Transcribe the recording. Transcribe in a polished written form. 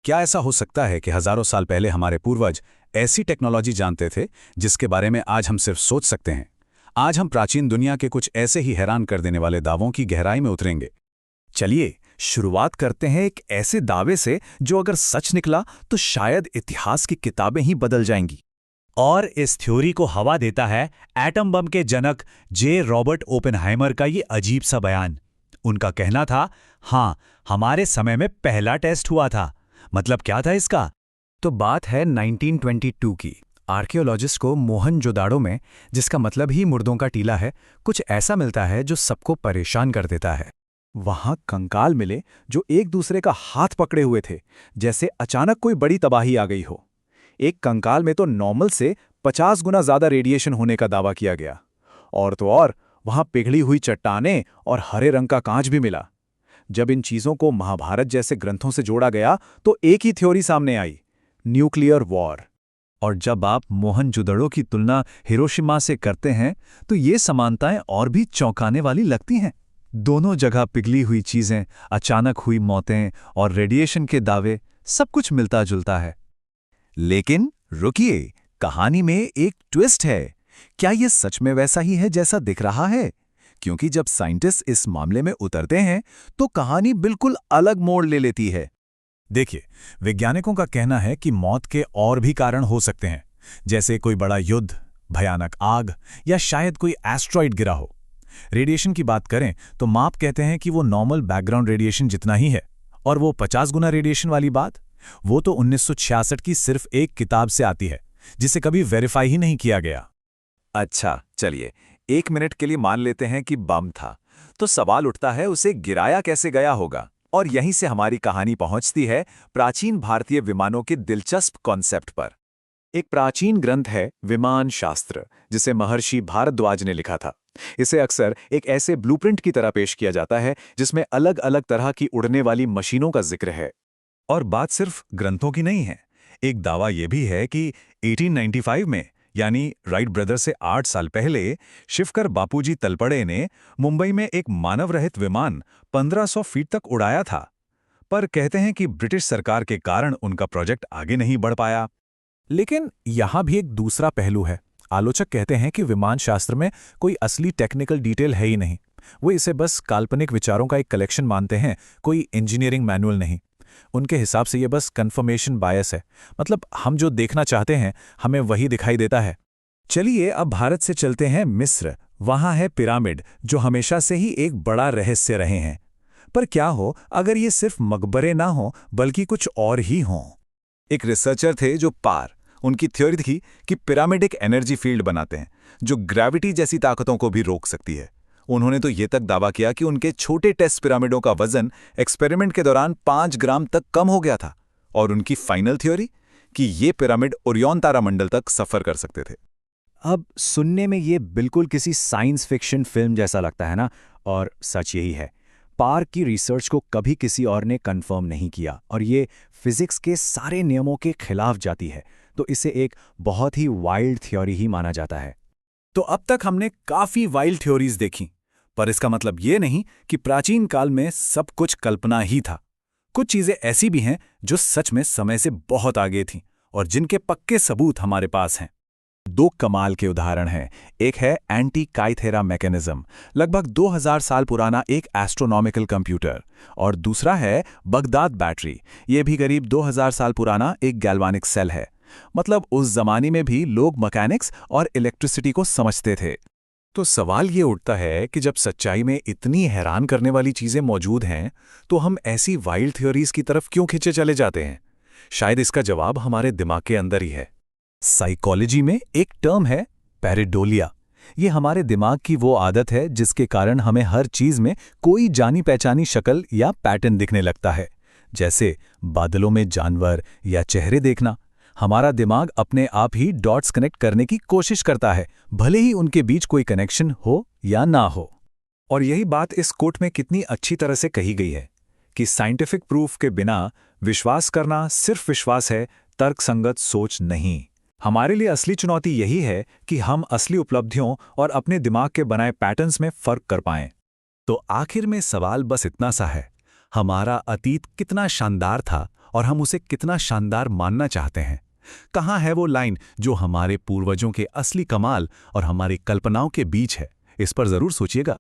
क्या ऐसा हो सकता है कि हजारों साल पहले हमारे पूर्वज ऐसी टेक्नोलॉजी जानते थे जिसके बारे में आज हम सिर्फ सोच सकते हैं? आज हम प्राचीन दुनिया के कुछ ऐसे ही हैरान कर देने वाले दावों की गहराई में उतरेंगे। चलिए शुरुआत करते हैं एक ऐसे दावे से जो अगर सच निकला तो शायद इतिहास की किताबें ही बदल जाएंगी। और इस थ्योरी को हवा देता है एटम बम के जनक जे रॉबर्ट ओपेनहाइमर का ये अजीब सा बयान। उनका कहना था, हाँ, हमारे समय में पहला टेस्ट हुआ था। मतलब क्या था इसका? तो बात है 1922 की। आर्कियोलॉजिस्ट को मोहनजोदाड़ो में, जिसका मतलब ही मुर्दों का टीला है, कुछ ऐसा मिलता है जो सबको परेशान कर देता है। वहां कंकाल मिले जो एक दूसरे का हाथ पकड़े हुए थे, जैसे अचानक कोई बड़ी तबाही आ गई हो। एक कंकाल में तो नॉर्मल से 50 गुना ज्यादा रेडिएशन होने का दावा किया गया। और तो और वहां पिघली हुई चट्टानें और हरे रंग का कांच भी मिला। जब इन चीजों को महाभारत जैसे ग्रंथों से जोड़ा गया तो एक ही थ्योरी सामने आई, न्यूक्लियर वॉर। और जब आप मोहनजोदड़ो की तुलना हिरोशिमा से करते हैं तो ये समानताएं और भी चौंकाने वाली लगती हैं। दोनों जगह पिघली हुई चीजें, अचानक हुई मौतें और रेडिएशन के दावे, सब कुछ मिलता जुलता है। लेकिन रुकिए, कहानी में एक ट्विस्ट है। क्या ये सच में वैसा ही है जैसा दिख रहा है? क्योंकि जब साइंटिस्ट इस मामले में उतरते हैं तो कहानी बिल्कुल अलग मोड़ ले लेती है। देखिए, वैज्ञानिकों का कहना है कि मौत के और भी कारण हो सकते हैं, जैसे कोई बड़ा युद्ध, भयानक आग या शायद कोई एस्ट्रॉइड गिरा हो। रेडिएशन की बात करें तो माप कहते हैं कि वो नॉर्मल बैकग्राउंड रेडिएशन जितना ही है। और वो 50 गुना रेडिएशन वाली बात, वो तो 1966 की सिर्फ एक किताब से आती है, जिसे कभी वेरीफाई ही नहीं किया गया। अच्छा, चलिए 1 मिनट के लिए मान लेते हैं कि बम था, तो सवाल उठता है उसे गिराया कैसे गया होगा। और यहीं से हमारी कहानी पहुंचती है प्राचीन भारतीय विमानों के दिलचस्प कॉन्सेप्ट पर। एक प्राचीन ग्रंथ है विमान शास्त्र, जिसे महर्षि भारद्वाज ने लिखा था। इसे अक्सर एक ऐसे ब्लूप्रिंट की तरह पेश किया जाता है जिसमें अलग अलग तरह की उड़ने वाली मशीनों का जिक्र है। और बात सिर्फ ग्रंथों की नहीं है। एक दावा यह भी है कि 1895 में, यानी राइट ब्रदर से 8 साल पहले, शिवकर बापूजी तलपड़े ने मुंबई में एक मानव रहित विमान 1500 फीट तक उड़ाया था। पर कहते हैं कि ब्रिटिश सरकार के कारण उनका प्रोजेक्ट आगे नहीं बढ़ पाया। लेकिन यहां भी एक दूसरा पहलू है। आलोचक कहते हैं कि विमान शास्त्र में कोई असली टेक्निकल डिटेल है ही नहीं। वो इसे बस काल्पनिक विचारों का एक कलेक्शन मानते हैं, कोई इंजीनियरिंग मैनुअल नहीं। उनके हिसाब से ये बस कंफर्मेशन बायस है, मतलब हम जो देखना चाहते हैं हमें वही दिखाई देता है। चलिए अब भारत से चलते हैं मिस्र। वहां है पिरामिड, जो हमेशा से ही एक बड़ा रहस्य रहे हैं। पर क्या हो अगर ये सिर्फ मकबरे ना हो बल्कि कुछ और ही हों? एक रिसर्चर थे जो उनकी थ्योरी थी कि पिरामिड एक एनर्जी फील्ड बनाते हैं जो ग्रेविटी जैसी ताकतों को भी रोक सकती है। उन्होंने तो ये तक दावा किया कि उनके छोटे टेस्ट पिरामिडों का वजन एक्सपेरिमेंट के दौरान 5 ग्राम तक कम हो गया था। और उनकी फाइनल थ्योरी कि ये पिरामिड ओरियन तारामंडल तक सफर कर सकते थे। अब सुनने में ये बिल्कुल किसी साइंस फिक्शन फिल्म जैसा लगता है ना, और सच यही है। पार्क की रिसर्च को कभी किसी और ने कंफर्म नहीं किया और ये फिजिक्स के सारे नियमों के खिलाफ जाती है, तो इसे एक बहुत ही वाइल्ड थ्योरी ही माना जाता है। तो अब तक हमने काफी वाइल्ड थ्योरीज देखी, पर इसका मतलब ये नहीं कि प्राचीन काल में सब कुछ कल्पना ही था। कुछ चीजें ऐसी भी हैं जो सच में समय से बहुत आगे थीं और जिनके पक्के सबूत हमारे पास हैं। 2 कमाल के उदाहरण हैं। एक है एंटी काइथेरा मैकेनिज्म, लगभग 2000 साल पुराना एक एस्ट्रोनॉमिकल कंप्यूटर। और दूसरा है बगदाद बैटरी, ये भी करीब 2000 साल पुराना एक गैल्वानिक सेल है। मतलब उस जमाने में भी लोग मैकेनिक्स और इलेक्ट्रिसिटी को समझते थे। तो सवाल ये उठता है कि जब सच्चाई में इतनी हैरान करने वाली चीजें मौजूद हैं, तो हम ऐसी वाइल्ड थ्योरीज की तरफ क्यों खींचे चले जाते हैं? शायद इसका जवाब हमारे दिमाग के अंदर ही है। साइकोलॉजी में एक टर्म है पैरेडोलिया। ये हमारे दिमाग की वो आदत है जिसके कारण हमें हर चीज में कोई जानी पहचानी शक्ल या पैटर्न दिखने लगता है, जैसे बादलों में जानवर या चेहरे देखना। हमारा दिमाग अपने आप ही डॉट्स कनेक्ट करने की कोशिश करता है, भले ही उनके बीच कोई कनेक्शन हो या ना हो। और यही बात इस कोट में कितनी अच्छी तरह से कही गई है कि साइंटिफिक प्रूफ के बिना विश्वास करना सिर्फ विश्वास है, तर्कसंगत सोच नहीं। हमारे लिए असली चुनौती यही है कि हम असली उपलब्धियों और अपने दिमाग के बनाए पैटर्न्स में फर्क कर पाएं। तो आखिर में सवाल बस इतना सा है, हमारा अतीत कितना शानदार था और हम उसे कितना शानदार मानना चाहते हैं। कहाँ है वो लाइन जो हमारे पूर्वजों के असली कमाल और हमारी कल्पनाओं के बीच है? इस पर जरूर सोचिएगा।